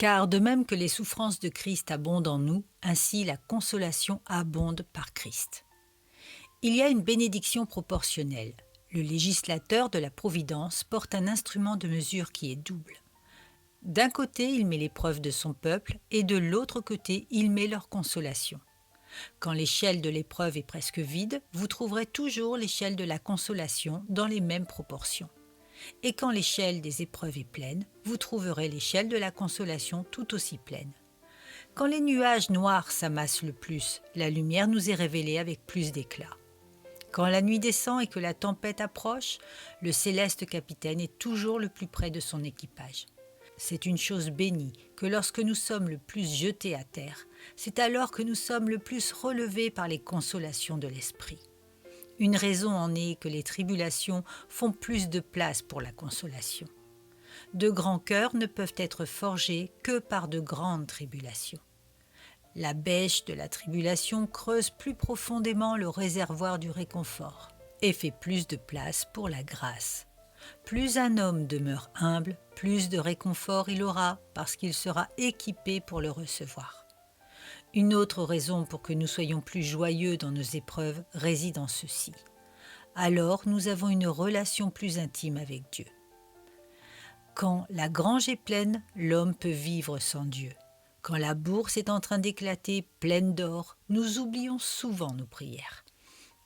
Car de même que les souffrances de Christ abondent en nous, ainsi la consolation abonde par Christ. Il y a une bénédiction proportionnelle. Le législateur de la providence porte un instrument de mesure qui est double. D'un côté, il met l'épreuve de son peuple et de l'autre côté, il met leur consolation. Quand l'échelle de l'épreuve est presque vide, vous trouverez toujours l'échelle de la consolation dans les mêmes proportions. Et quand l'échelle des épreuves est pleine, vous trouverez l'échelle de la consolation tout aussi pleine. Quand les nuages noirs s'amassent le plus, la lumière nous est révélée avec plus d'éclat. Quand la nuit descend et que la tempête approche, le céleste capitaine est toujours le plus près de son équipage. C'est une chose bénie que lorsque nous sommes le plus jetés à terre, c'est alors que nous sommes le plus relevés par les consolations de l'esprit. Une raison en est que les tribulations font plus de place pour la consolation. De grands cœurs ne peuvent être forgés que par de grandes tribulations. La bêche de la tribulation creuse plus profondément le réservoir du réconfort et fait plus de place pour la grâce. Plus un homme demeure humble, plus de réconfort il aura parce qu'il sera équipé pour le recevoir. Une autre raison pour que nous soyons plus joyeux dans nos épreuves réside en ceci. Alors nous avons une relation plus intime avec Dieu. Quand la grange est pleine, l'homme peut vivre sans Dieu. Quand la bourse est en train d'éclater, pleine d'or, nous oublions souvent nos prières.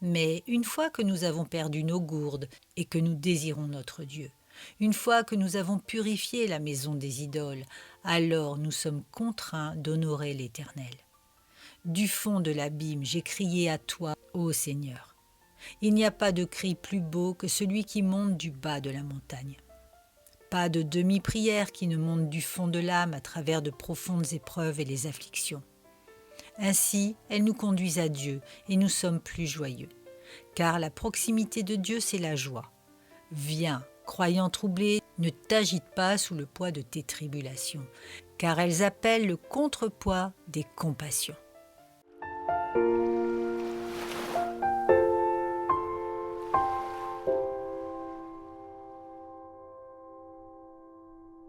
Mais une fois que nous avons perdu nos gourdes et que nous désirons notre Dieu, une fois que nous avons purifié la maison des idoles, alors nous sommes contraints d'honorer l'Éternel. Du fond de l'abîme, j'ai crié à toi, ô Seigneur. Il n'y a pas de cri plus beau que celui qui monte du bas de la montagne. Pas de demi-prière qui ne monte du fond de l'âme à travers de profondes épreuves et les afflictions. Ainsi, elles nous conduisent à Dieu et nous sommes plus joyeux. Car la proximité de Dieu, c'est la joie. Viens, croyant troublé, ne t'agite pas sous le poids de tes tribulations, car elles appellent le contrepoids des compassions.